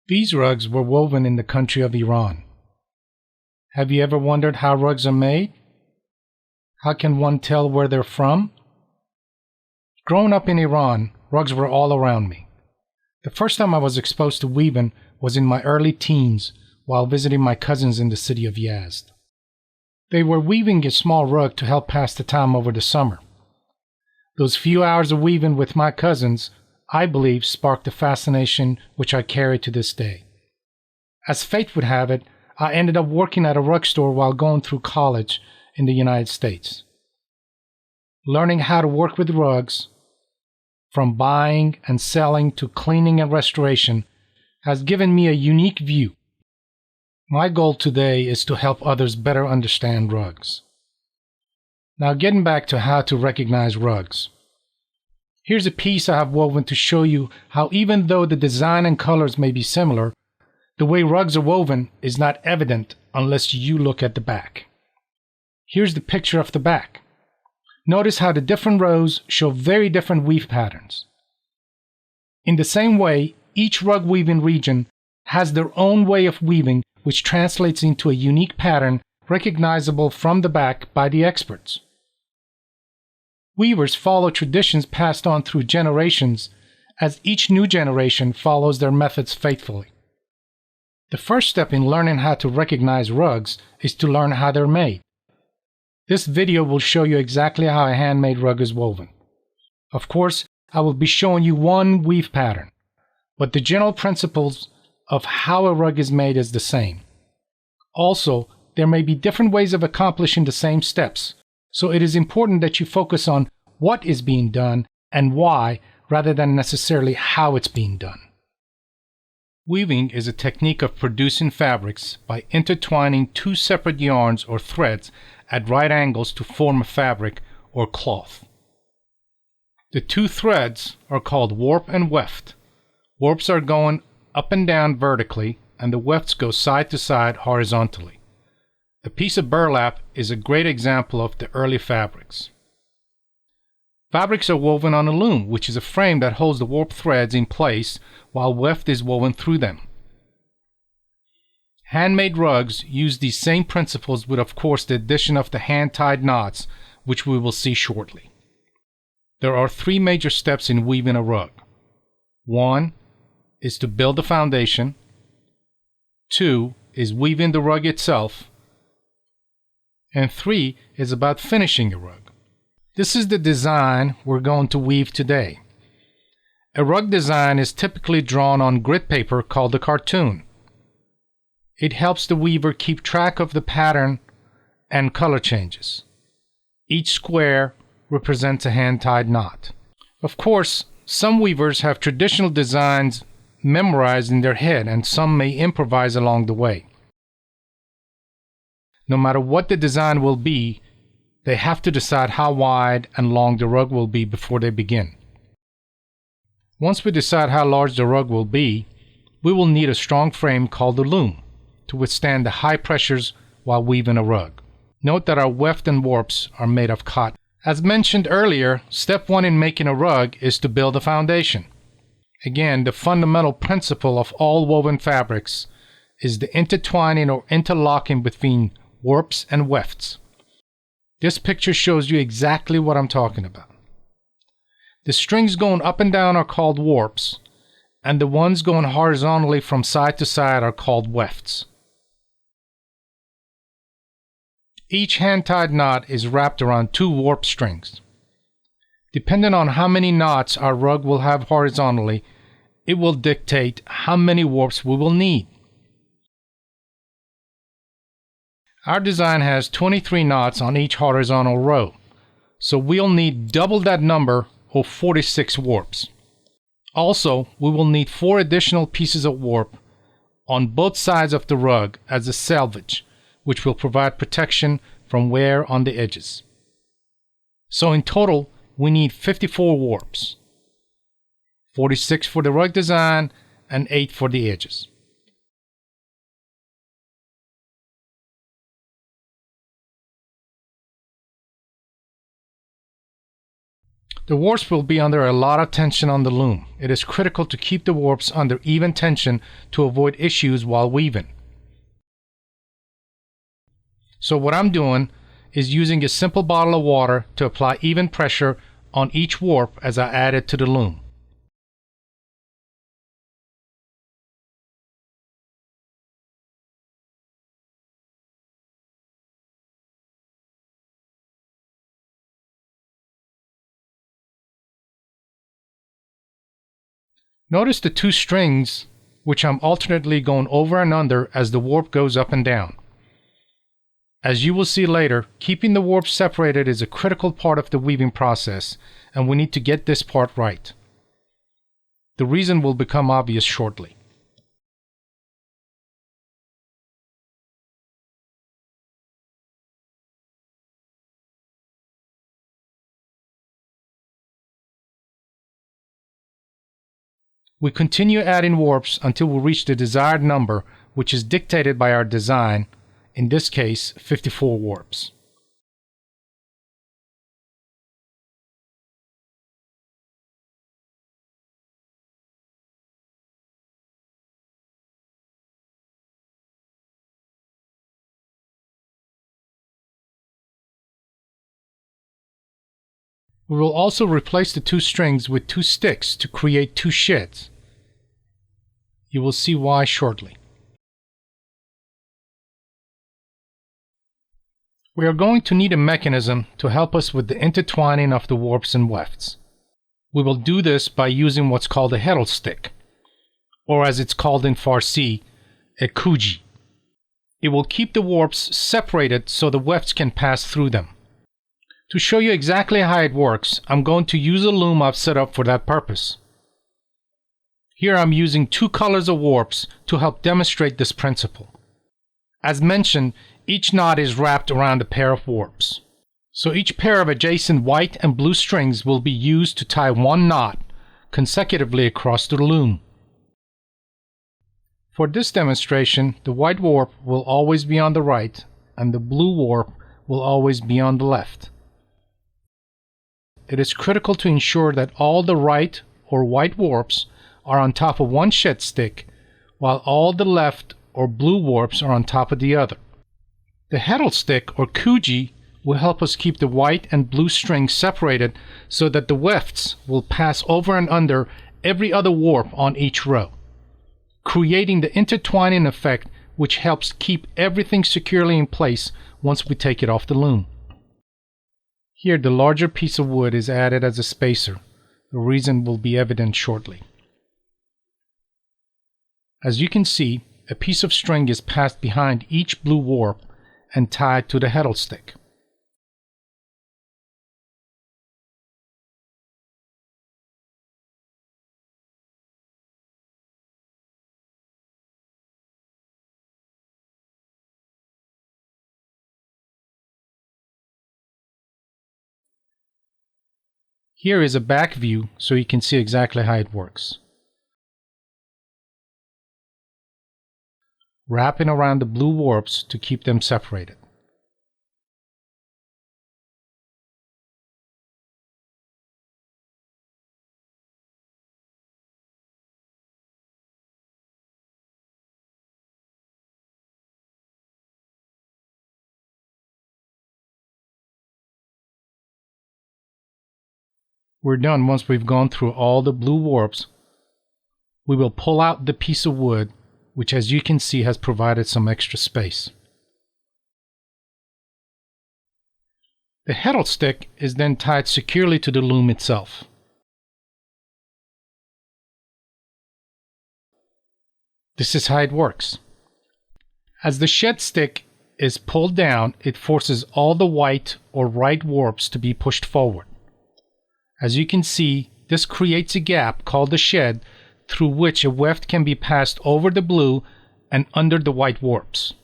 These rugs were woven in the country of Iran. Have you ever wondered how rugs are made? How can one tell where they're from? Growing up in Iran, rugs were all around me. The first time I was exposed to weaving was in my early teens while visiting my cousins in the city of Yazd. They were weaving a small rug to help pass the time over the summer. Those few hours of weaving with my cousins, I believe, sparked a fascination which I carry to this day. As fate would have it, I ended up working at a rug store while going through college in the United States. Learning how to work with rugs, from buying and selling to cleaning and restoration, has given me a unique view. My goal today is to help others better understand rugs. Now getting back to how to recognize rugs. Here's a piece I have woven to show you how even though the design and colors may be similar, the way rugs are woven is not evident unless you look at the back. Here's the picture of the back. Notice how the different rows show very different weave patterns. In the same way, each rug weaving region has their own way of weaving, which translates into a unique pattern recognizable from the back by the experts. Weavers follow traditions passed on through generations, as each new generation follows their methods faithfully. The first step in learning how to recognize rugs is to learn how they're made. This video will show you exactly how a handmade rug is woven. Of course, I will be showing you one weave pattern, but the general principles of how a rug is made is the same. Also, there may be different ways of accomplishing the same steps, so it is important that you focus on what is being done and why, rather than necessarily how it's being done. Weaving is a technique of producing fabrics by intertwining two separate yarns or threads at right angles to form a fabric or cloth. The two threads are called warp and weft. Warps are going up and down vertically, and the wefts go side to side horizontally. A piece of burlap is a great example of the early fabrics. Fabrics are woven on a loom, which is a frame that holds the warp threads in place while weft is woven through them. Handmade rugs use these same principles with, of course, the addition of the hand-tied knots, which we will see shortly. There are three major steps in weaving a rug. 1 is to build the foundation. 2 is weaving the rug itself. And 3 is about finishing a rug. This is the design we're going to weave today. A rug design is typically drawn on grit paper called a cartoon. It helps the weaver keep track of the pattern and color changes. Each square represents a hand-tied knot. Of course, some weavers have traditional designs memorized in their head, and some may improvise along the way. No matter what the design will be, they have to decide how wide and long the rug will be before they begin. Once we decide how large the rug will be, we will need a strong frame called a loom to withstand the high pressures while weaving a rug. Note that our weft and warps are made of cotton. As mentioned earlier, step 1 in making a rug is to build a foundation. Again, the fundamental principle of all woven fabrics is the intertwining or interlocking between warps and wefts. This picture shows you exactly what I'm talking about. The strings going up and down are called warps, and the ones going horizontally from side to side are called wefts. Each hand-tied knot is wrapped around 2 warp strings. Depending on how many knots our rug will have horizontally, it will dictate how many warps we will need. Our design has 23 knots on each horizontal row, so we'll need double that number, or 46 warps. Also, we will need 4 additional pieces of warp on both sides of the rug as a selvage, which will provide protection from wear on the edges. So in total, we need 54 warps, 46 for the rug design and 8 for the edges. The warps will be under a lot of tension on the loom. It is critical to keep the warps under even tension to avoid issues while weaving. So what I'm doing is using a simple bottle of water to apply even pressure on each warp as I add it to the loom. Notice the two strings which I'm alternately going over and under as the warp goes up and down. As you will see later, keeping the warps separated is a critical part of the weaving process, and we need to get this part right. The reason will become obvious shortly. We continue adding warps until we reach the desired number, which is dictated by our design, in this case 54 warps. We will also replace the two strings with two sticks to create two sheds. You will see why shortly. We are going to need a mechanism to help us with the intertwining of the warps and wefts. We will do this by using what's called a Herald Stick, or as it's called in Farsi, a kuji. It will keep the warps separated so the wefts can pass through them. To show you exactly how it works, I'm going to use a loom I've set up for that purpose. Here I'm using two colors of warps to help demonstrate this principle. As mentioned, each knot is wrapped around a pair of warps. So each pair of adjacent white and blue strings will be used to tie one knot consecutively across the loom. For this demonstration, the white warp will always be on the right and the blue warp will always be on the left. It is critical to ensure that all the right or white warps are on top of one shed stick, while all the left or blue warps are on top of the other. The Herald Stick or kuji will help us keep the white and blue strings separated so that the wefts will pass over and under every other warp on each row, creating the intertwining effect which helps keep everything securely in place once we take it off the loom. Here the larger piece of wood is added as a spacer. The reason will be evident shortly. As you can see, a piece of string is passed behind each blue warp and tied to the Herald Stick. Here is a back view so you can see exactly how it works. Wrapping around the blue warps to keep them separated. We're done once we've gone through all the blue warps. We will pull out the piece of wood, which as you can see has provided some extra space. The Herald Stick is then tied securely to the loom itself. This is how it works. As the shed stick is pulled down, it forces all the white or right warps to be pushed forward. As you can see, this creates a gap called the shed through which a weft can be passed over the blue and under the white warps.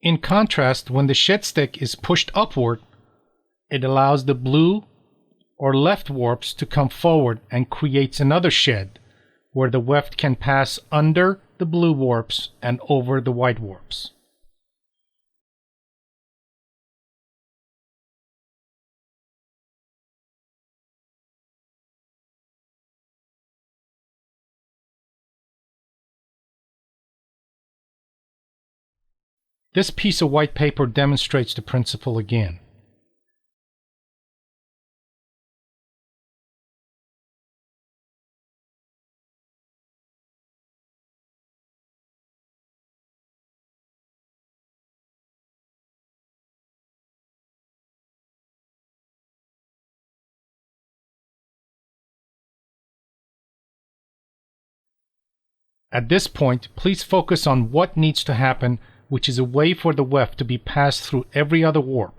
In contrast, when the shed stick is pushed upward, it allows the blue or left warps to come forward and creates another shed where the weft can pass under the blue warps and over the white warps. This piece of white paper demonstrates the principle again. At this point, please focus on what needs to happen, which is a way for the weft to be passed through every other warp.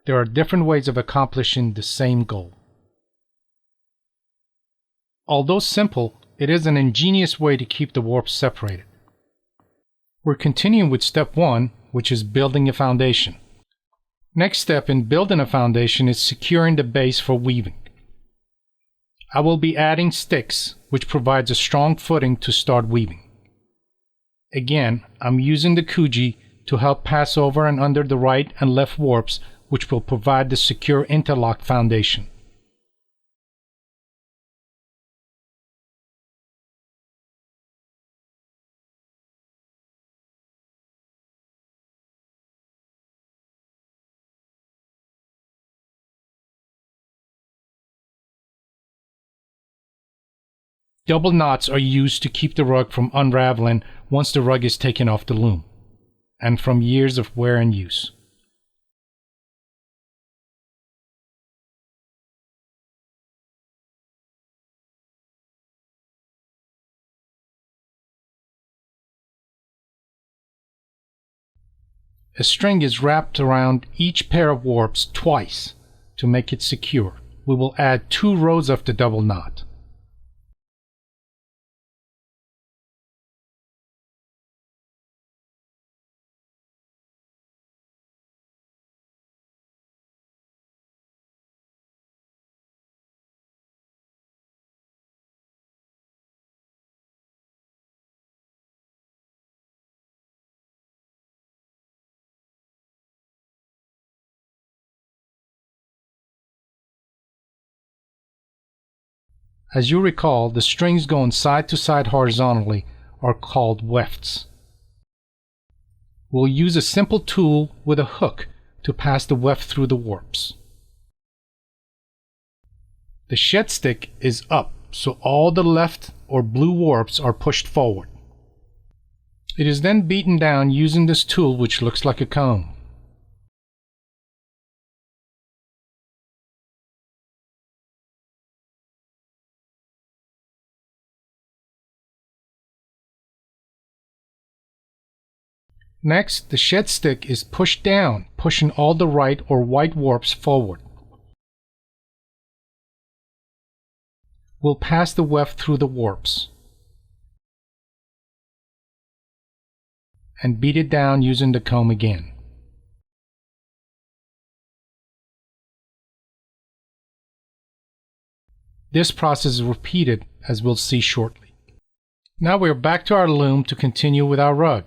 There are different ways of accomplishing the same goal. Although simple, it is an ingenious way to keep the warps separated. We're continuing with step 1, which is building a foundation. Next step in building a foundation is securing the base for weaving. I will be adding sticks, which provides a strong footing to start weaving. Again, I'm using the kuji to help pass over and under the right and left warps, which will provide the secure interlock foundation. Double knots are used to keep the rug from unraveling once the rug is taken off the loom, and from years of wear and use. A string is wrapped around each pair of warps twice to make it secure. We will add 2 rows of the double knot. As you recall, the strings going side to side horizontally are called wefts. We'll use a simple tool with a hook to pass the weft through the warps. The shed stick is up, so all the left or blue warps are pushed forward. It is then beaten down using this tool, which looks like a comb. Next, the shed stick is pushed down, pushing all the right or white warps forward. We'll pass the weft through the warps and beat it down using the comb again. This process is repeated, as we'll see shortly. Now we're back to our loom to continue with our rug.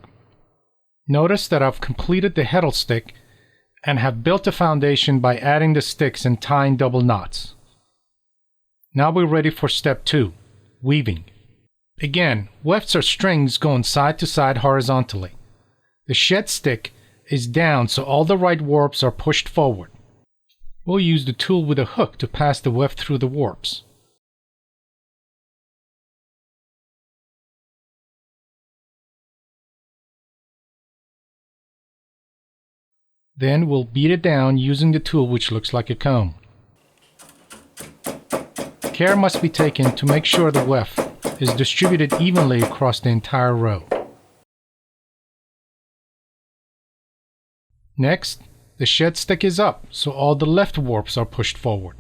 Notice that I've completed the Herald Stick and have built a foundation by adding the sticks and tying double knots. Now we're ready for step 2, weaving. Again, wefts are strings going side to side horizontally. The shed stick is down, so all the right warps are pushed forward. We'll use the tool with a hook to pass the weft through the warps. Then we'll beat it down using the tool, which looks like a comb. Care must be taken to make sure the weft is distributed evenly across the entire row. Next, the shed stick is up, so all the left warps are pushed forward.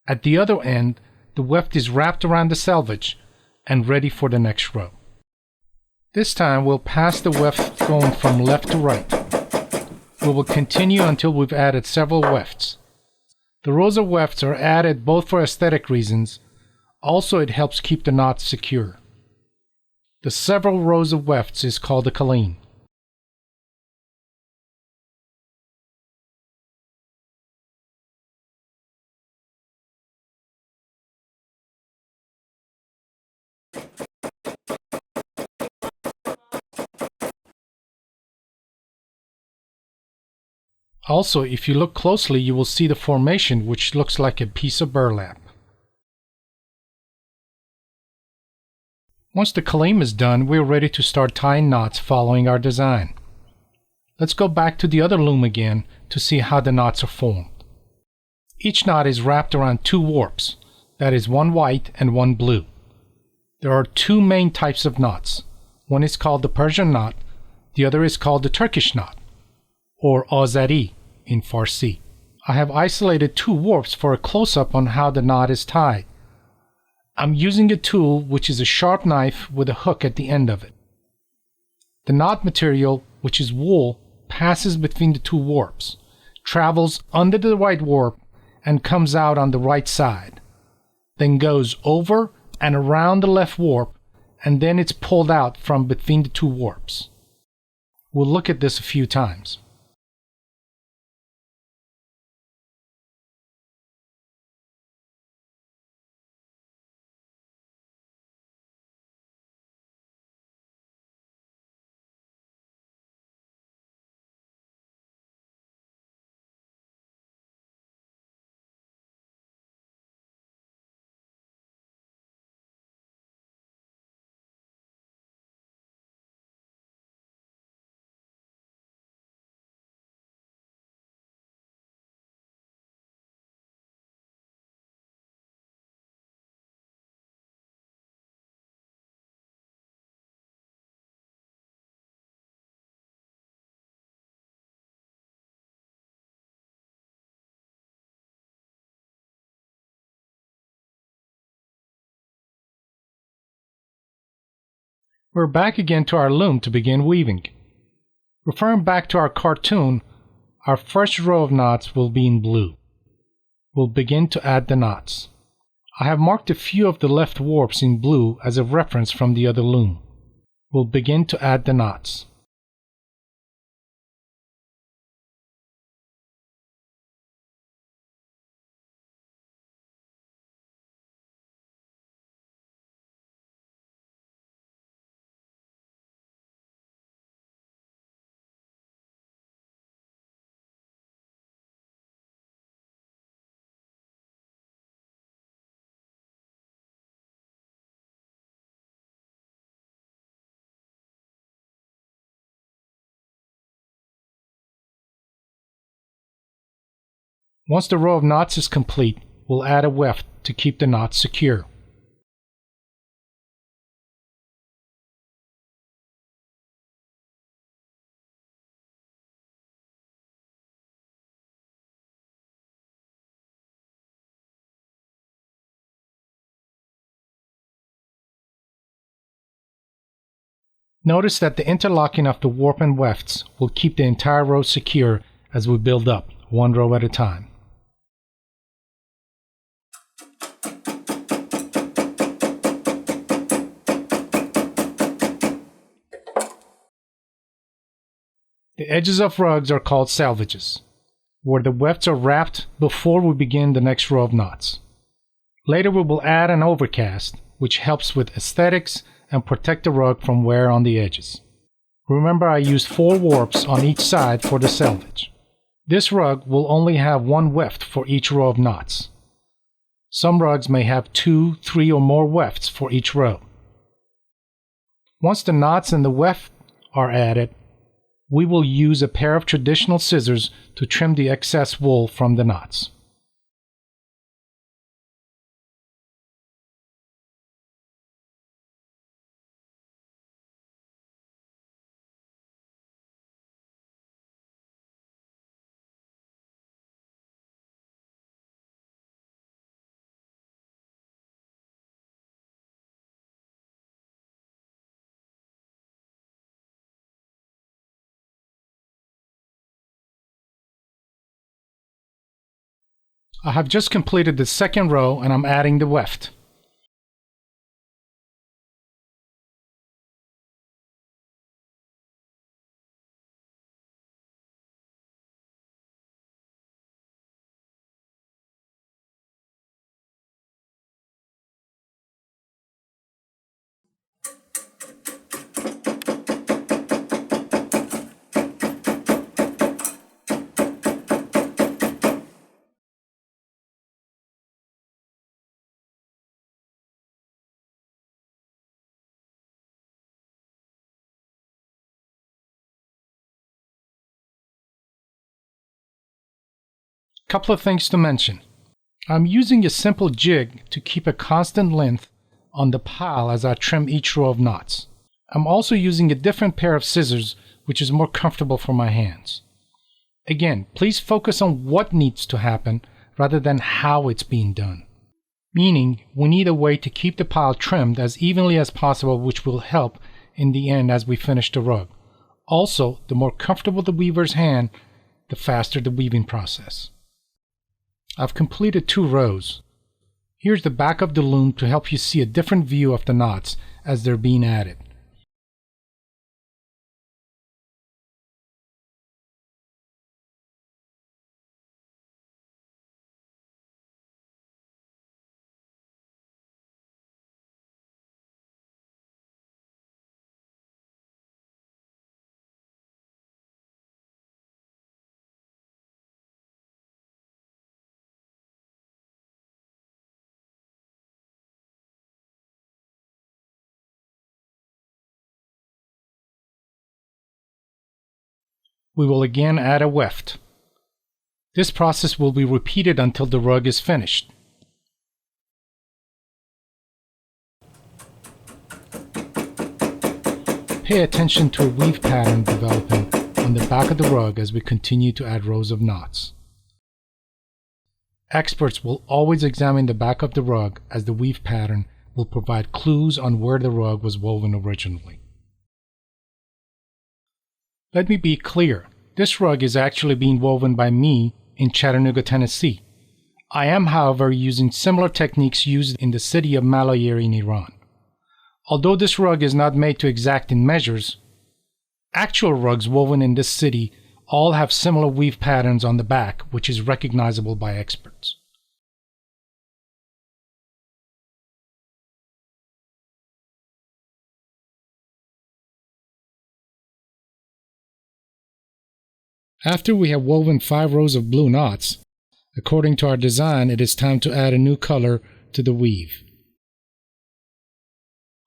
At the other end, the weft is wrapped around the selvage and ready for the next row. This time we'll pass the weft going from left to right. We will continue until we've added several wefts. The rows of wefts are added both for aesthetic reasons, also it helps keep the knots secure. The several rows of wefts is called a colleen. Also, if you look closely, you will see the formation, which looks like a piece of burlap. Once the kaleem is done, we're ready to start tying knots following our design. Let's go back to the other loom again to see how the knots are formed. Each knot is wrapped around 2 warps, that is one white and one blue. There are 2 main types of knots. One is called the Persian knot, the other is called the Turkish knot, or Azari in Farsi. I have isolated 2 warps for a close-up on how the knot is tied. I'm using a tool which is a sharp knife with a hook at the end of it. The knot material, which is wool, passes between the 2 warps, travels under the right warp, and comes out on the right side, then goes over and around the left warp, and then it's pulled out from between the 2 warps. We'll look at this a few times. We're back again to our loom to begin weaving. Referring back to our cartoon, our first row of knots will be in blue. We'll begin to add the knots. I have marked a few of the left warps in blue as a reference from the other loom. We'll begin to add the knots. Once the row of knots is complete, we'll add a weft to keep the knots secure. Notice that the interlocking of the warp and wefts will keep the entire row secure as we build up, one row at a time. The edges of rugs are called selvages, where the wefts are wrapped before we begin the next row of knots. Later we will add an overcast, which helps with aesthetics and protect the rug from wear on the edges. Remember, I used 4 warps on each side for the selvage. This rug will only have 1 weft for each row of knots. Some rugs may have 2, 3, or more wefts for each row. Once the knots and the weft are added, we will use a pair of traditional scissors to trim the excess wool from the knots. I have just completed the second row and I'm adding the weft. Couple of things to mention. I'm using a simple jig to keep a constant length on the pile as I trim each row of knots. I'm also using a different pair of scissors, which is more comfortable for my hands. Again, please focus on what needs to happen rather than how it's being done. Meaning, we need a way to keep the pile trimmed as evenly as possible, which will help in the end as we finish the rug. Also, the more comfortable the weaver's hand, the faster the weaving process. I've completed 2 rows. Here's the back of the loom to help you see a different view of the knots as they're being added. We will again add a weft. This process will be repeated until the rug is finished. Pay attention to a weave pattern developing on the back of the rug as we continue to add rows of knots. Experts will always examine the back of the rug as the weave pattern will provide clues on where the rug was woven originally. Let me be clear, this rug is actually being woven by me in Chattanooga, Tennessee. I am, however, using similar techniques used in the city of Malayer in Iran. Although this rug is not made to exacting measures, actual rugs woven in this city all have similar weave patterns on the back, which is recognizable by experts. After we have woven 5 rows of blue knots, according to our design, it is time to add a new color to the weave.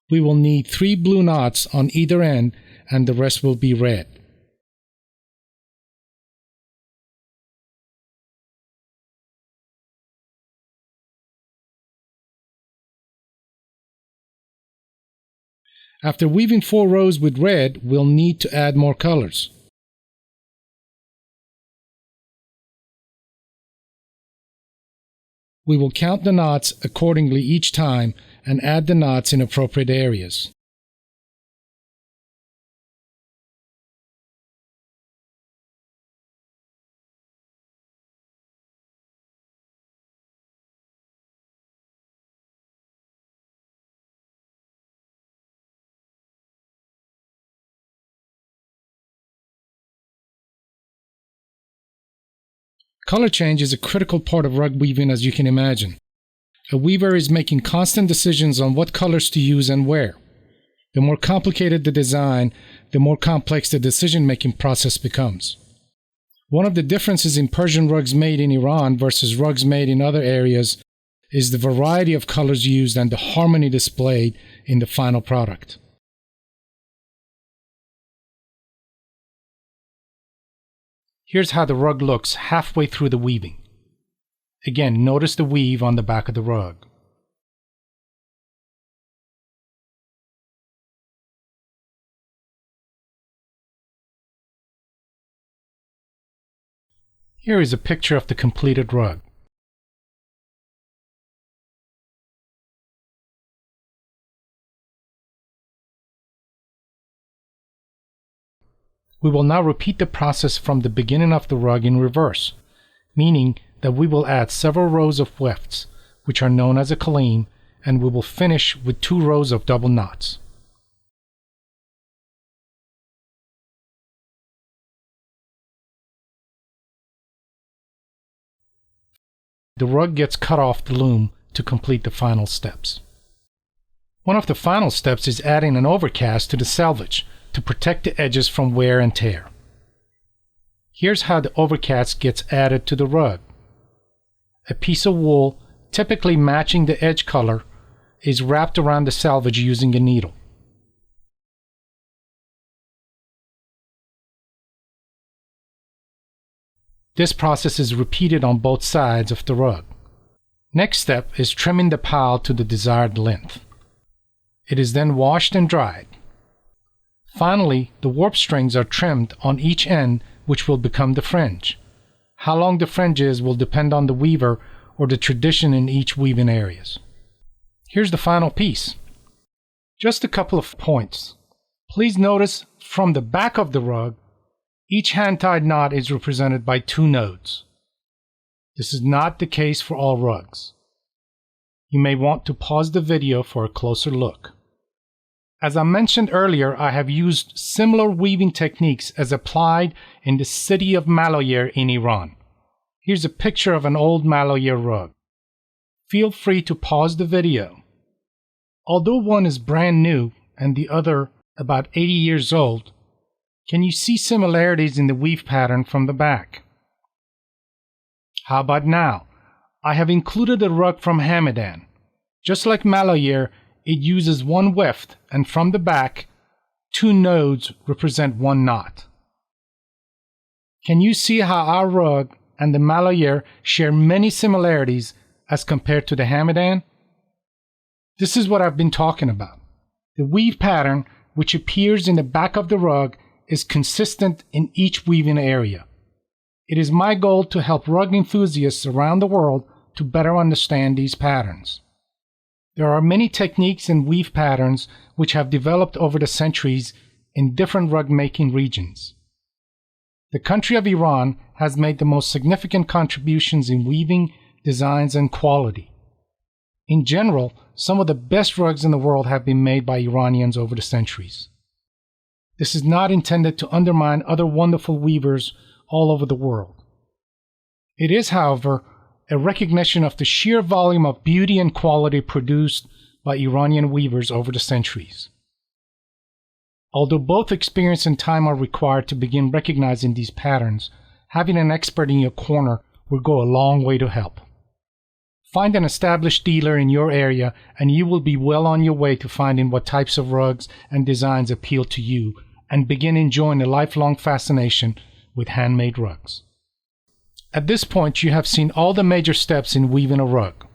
We will need 3 blue knots on either end and the rest will be red. After weaving 4 rows with red, we'll need to add more colors. We will count the knots accordingly each time and add the knots in appropriate areas. Color change is a critical part of rug weaving, as you can imagine. A weaver is making constant decisions on what colors to use and where. The more complicated the design, the more complex the decision-making process becomes. One of the differences in Persian rugs made in Iran versus rugs made in other areas is the variety of colors used and the harmony displayed in the final product. Here's how the rug looks halfway through the weaving. Again, notice the weave on the back of the rug. Here is a picture of the completed rug. We will now repeat the process from the beginning of the rug in reverse, meaning that we will add several rows of wefts, which are known as a colleen, and we will finish with 2 rows of double knots. The rug gets cut off the loom to complete the final steps. One of the final steps is adding an overcast to the selvage to protect the edges from wear and tear. Here's how the overcast gets added to the rug. A piece of wool, typically matching the edge color, is wrapped around the selvage using a needle. This process is repeated on both sides of the rug. Next step is trimming the pile to the desired length. It is then washed and dried. Finally, the warp strings are trimmed on each end, which will become the fringe. How long the fringe is will depend on the weaver or the tradition in each weaving areas. Here's the final piece. Just a couple of points. Please notice from the back of the rug, each hand-tied knot is represented by 2 nodes. This is not the case for all rugs. You may want to pause the video for a closer look. As I mentioned earlier, I have used similar weaving techniques as applied in the city of Maloyer in Iran. Here's a picture of an old Maloyer rug. Feel free to pause the video. Although one is brand new and the other about 80 years old, can you see similarities in the weave pattern from the back? How about now? I have included a rug from Hamadan. Just like Maloyer, it uses 1 weft, and from the back, 2 nodes represent 1 knot. Can you see how our rug and the Maloyer share many similarities as compared to the Hamadan? This is what I've been talking about. The weave pattern, which appears in the back of the rug, is consistent in each weaving area. It is my goal to help rug enthusiasts around the world to better understand these patterns. There are many techniques and weave patterns which have developed over the centuries in different rug making regions. The country of Iran has made the most significant contributions in weaving, designs, and quality. In general, some of the best rugs in the world have been made by Iranians over the centuries. This is not intended to undermine other wonderful weavers all over the world. It is, however, a recognition of the sheer volume of beauty and quality produced by Iranian weavers over the centuries. Although both experience and time are required to begin recognizing these patterns, having an expert in your corner will go a long way to help. Find an established dealer in your area and you will be well on your way to finding what types of rugs and designs appeal to you and begin enjoying a lifelong fascination with handmade rugs. At this point, you have seen all the major steps in weaving a rug.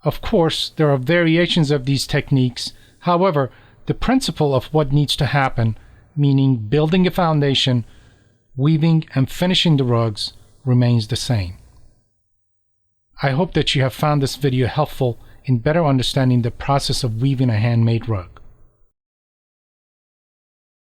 Of course, there are variations of these techniques. However, the principle of what needs to happen, meaning building a foundation, weaving and finishing the rugs, remains the same. I hope that you have found this video helpful in better understanding the process of weaving a handmade rug.